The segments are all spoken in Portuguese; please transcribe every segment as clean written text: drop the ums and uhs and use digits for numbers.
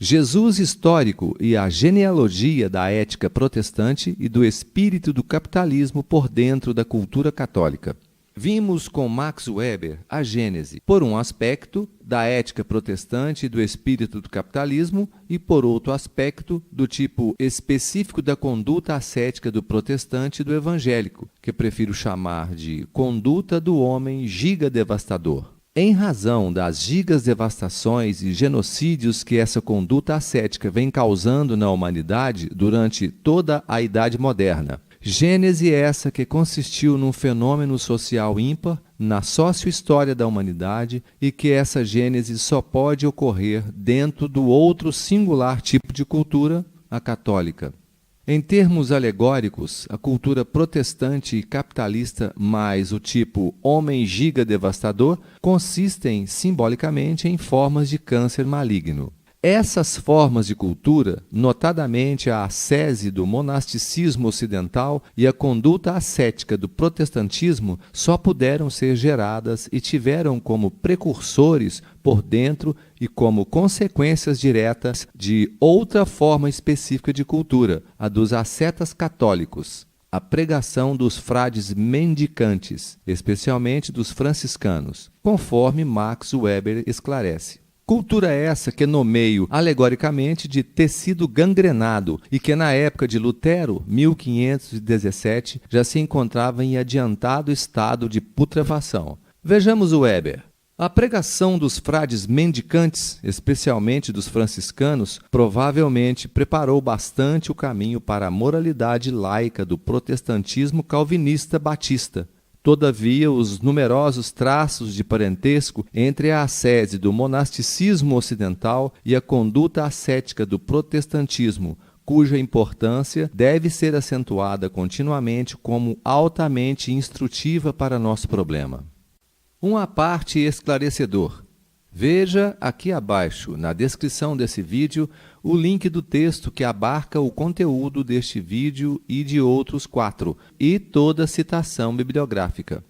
Jesus histórico e a genealogia da ética protestante e do espírito do capitalismo por dentro da cultura católica. Vimos com Max Weber a gênese, por um aspecto, da ética protestante e do espírito do capitalismo e, por outro aspecto, do tipo específico da conduta ascética do protestante e do evangélico, que prefiro chamar de conduta do homem giga-devastador. Em razão das gigas-devastações e genocídios que essa conduta ascética vem causando na humanidade durante toda a Idade Moderna. Gênese essa que consistiu num fenômeno social ímpar na sócio-história da humanidade e que essa gênese só pode ocorrer dentro do outro singular tipo de cultura, a católica. Em termos alegóricos, a cultura protestante e capitalista mais o tipo homem giga-devastador consistem simbolicamente em formas de câncer maligno. Essas formas de cultura, notadamente a ascese do monasticismo ocidental e a conduta ascética do protestantismo, só puderam ser geradas e tiveram como precursores por dentro e como consequências diretas de outra forma específica de cultura, a dos ascetas católicos, a pregação dos frades mendicantes, especialmente dos franciscanos, conforme Max Weber esclarece. Cultura essa que nomeio alegoricamente de tecido gangrenado e que na época de Lutero, 1517, já se encontrava em adiantado estado de putrefação. Vejamos o Weber. A pregação dos frades mendicantes, especialmente dos franciscanos, provavelmente preparou bastante o caminho para a moralidade laica do protestantismo calvinista batista. Todavia, os numerosos traços de parentesco entre a ascese do monasticismo ocidental e a conduta ascética do protestantismo, cuja importância deve ser acentuada continuamente como altamente instrutiva para nosso problema. À parte esclarecedor. Veja aqui abaixo, na descrição desse vídeo, o link do texto que abarca o conteúdo deste vídeo e de outros 4, e toda citação bibliográfica.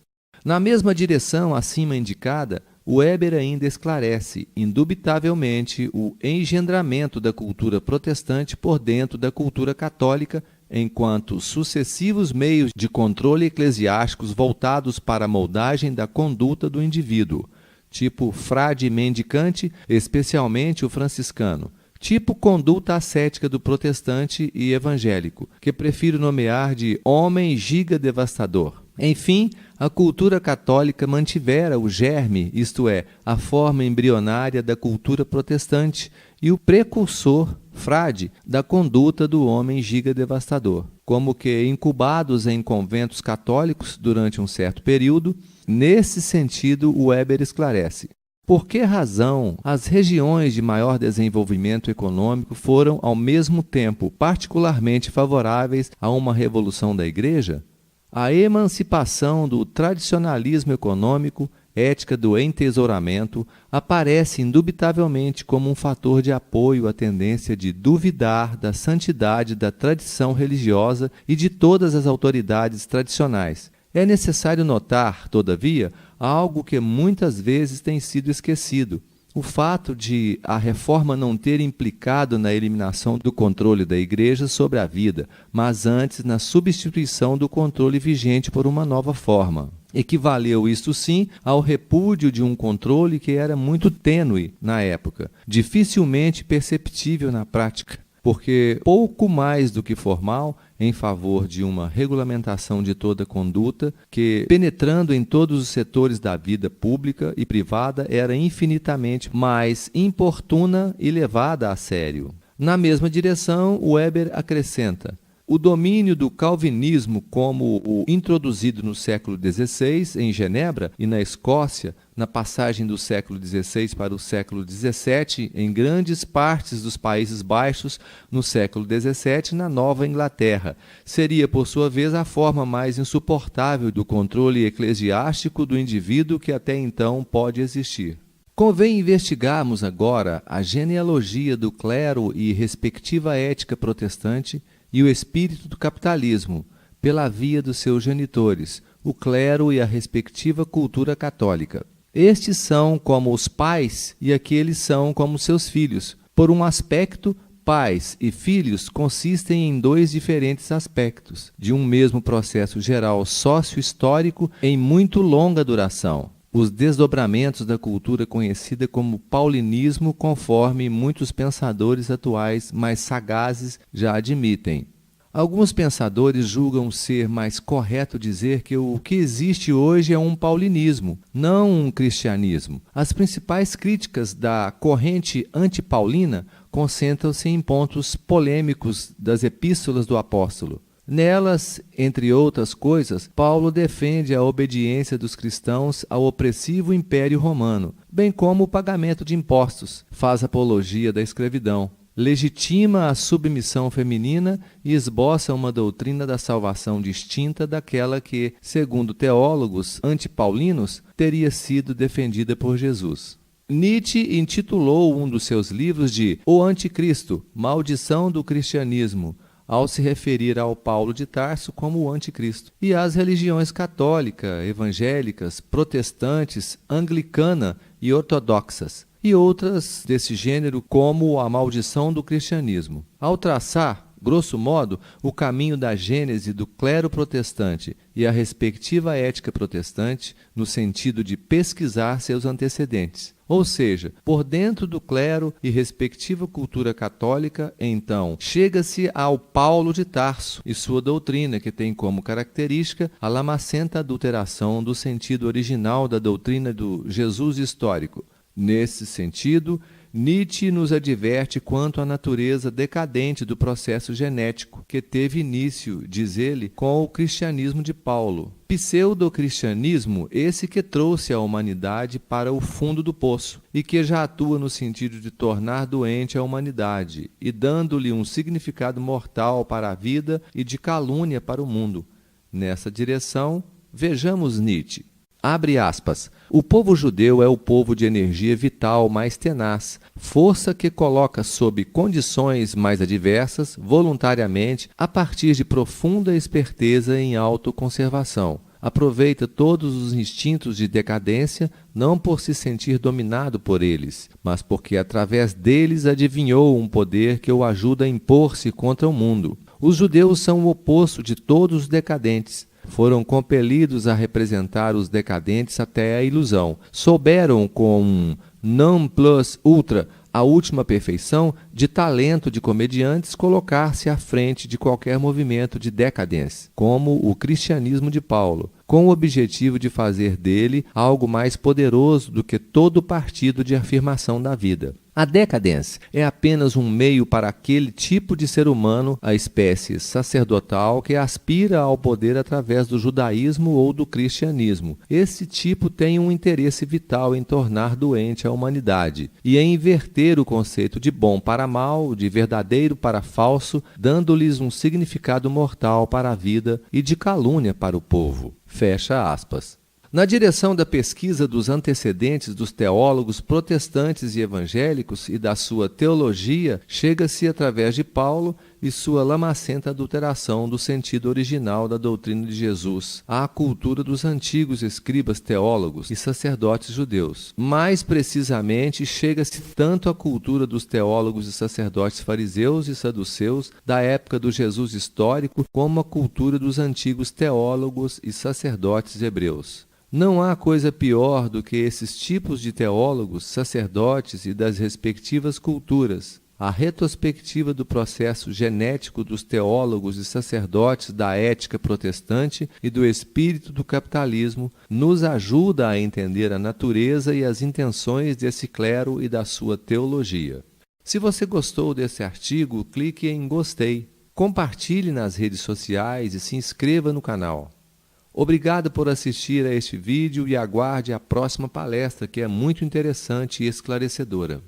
Na mesma direção acima indicada, Weber ainda esclarece, indubitavelmente, o engendramento da cultura protestante por dentro da cultura católica, enquanto sucessivos meios de controle eclesiásticos voltados para a moldagem da conduta do indivíduo, tipo frade mendicante, especialmente o franciscano, tipo conduta ascética do protestante e evangélico, que prefiro nomear de homem giga-devastador. Enfim, a cultura católica mantivera o germe, isto é, a forma embrionária da cultura protestante e o precursor, frade, da conduta do homem giga-devastador, como que incubados em conventos católicos durante um certo período. Nesse sentido, Weber esclarece: por que razão as regiões de maior desenvolvimento econômico foram, ao mesmo tempo, particularmente favoráveis a uma revolução da Igreja? A emancipação do tradicionalismo econômico, ética do entesouramento, aparece indubitavelmente como um fator de apoio à tendência de duvidar da santidade da tradição religiosa e de todas as autoridades tradicionais. É necessário notar, todavia, algo que muitas vezes tem sido esquecido: o fato de a reforma não ter implicado na eliminação do controle da Igreja sobre a vida, mas antes na substituição do controle vigente por uma nova forma. Equivaleu, isto sim, ao repúdio de um controle que era muito tênue na época, dificilmente perceptível na prática, porque pouco mais do que formal, em favor de uma regulamentação de toda conduta que, penetrando em todos os setores da vida pública e privada, era infinitamente mais importuna e levada a sério. Na mesma direção, Weber acrescenta: o domínio do calvinismo como o introduzido no século XVI em Genebra e na Escócia, na passagem do século XVI para o século XVII, em grandes partes dos Países Baixos, no século XVII, na Nova Inglaterra, seria, por sua vez, a forma mais insuportável do controle eclesiástico do indivíduo que até então pode existir. Convém investigarmos agora a genealogia do clero e respectiva ética protestante e o espírito do capitalismo, pela via dos seus genitores, o clero e a respectiva cultura católica. Estes são como os pais e aqueles são como seus filhos, Por um aspecto, pais e filhos consistem em dois diferentes aspectos de um mesmo processo geral sócio-histórico em muito longa duração. Os desdobramentos da cultura conhecida como paulinismo, conforme muitos pensadores atuais mais sagazes já admitem. Alguns pensadores julgam ser mais correto dizer que o que existe hoje é um paulinismo, não um cristianismo. As principais críticas da corrente antipaulina concentram-se em pontos polêmicos das epístolas do apóstolo. Nelas, entre outras coisas, Paulo defende a obediência dos cristãos ao opressivo Império Romano, bem como o pagamento de impostos, faz apologia da escravidão, legitima a submissão feminina e esboça uma doutrina da salvação distinta daquela que, segundo teólogos antipaulinos, teria sido defendida por Jesus. Nietzsche intitulou um dos seus livros de O Anticristo, Maldição do Cristianismo, ao se referir ao Paulo de Tarso como o anticristo, e às religiões católica, evangélicas, protestantes, anglicana e ortodoxas, e outras desse gênero como a maldição do cristianismo. Ao traçar, grosso modo, o caminho da gênese do clero protestante e a respectiva ética protestante, no sentido de pesquisar seus antecedentes. Ou seja, por dentro do clero e respectiva cultura católica, então, chega-se ao Paulo de Tarso e sua doutrina, que tem como característica a lamacenta adulteração do sentido original da doutrina do Jesus histórico. Nesse sentido, Nietzsche nos adverte quanto à natureza decadente do processo genético, que teve início, diz ele, com o cristianismo de Paulo. Pseudo-cristianismo, esse que trouxe a humanidade para o fundo do poço, e que já atua no sentido de tornar doente a humanidade, e dando-lhe um significado mortal para a vida e de calúnia para o mundo. Nessa direção, vejamos Nietzsche. Abre aspas. O povo judeu é o povo de energia vital mais tenaz, força que coloca sob condições mais adversas, voluntariamente, a partir de profunda esperteza em autoconservação. Aproveita todos os instintos de decadência, não por se sentir dominado por eles, mas porque através deles adivinhou um poder que o ajuda a impor-se contra o mundo. Os judeus são o oposto de todos os decadentes. Foram compelidos a representar os decadentes até a ilusão. Souberam, com um non plus ultra, a última perfeição, de talento de comediantes, colocar-se à frente de qualquer movimento de decadência, como o cristianismo de Paulo, com o objetivo de fazer dele algo mais poderoso do que todo partido de afirmação da vida. A decadência é apenas um meio para aquele tipo de ser humano, a espécie sacerdotal, que aspira ao poder através do judaísmo ou do cristianismo. Esse tipo tem um interesse vital em tornar doente a humanidade e em inverter o conceito de bom para mal, de verdadeiro para falso, dando-lhes um significado mortal para a vida e de calúnia para o povo. Fecha aspas. Na direção da pesquisa dos antecedentes dos teólogos protestantes e evangélicos e da sua teologia, chega-se através de Paulo e sua lamacenta adulteração do sentido original da doutrina de Jesus à cultura dos antigos escribas teólogos e sacerdotes judeus. Mais precisamente, chega-se tanto à cultura dos teólogos e sacerdotes fariseus e saduceus da época do Jesus histórico, como à cultura dos antigos teólogos e sacerdotes hebreus. Não há coisa pior do que esses tipos de teólogos, sacerdotes e das respectivas culturas. A retrospectiva do processo genético dos teólogos e sacerdotes da ética protestante e do espírito do capitalismo nos ajuda a entender a natureza e as intenções desse clero e da sua teologia. Se você gostou desse artigo, clique em gostei, compartilhe nas redes sociais e se inscreva no canal. Obrigado por assistir a este vídeo e aguarde a próxima palestra, que é muito interessante e esclarecedora.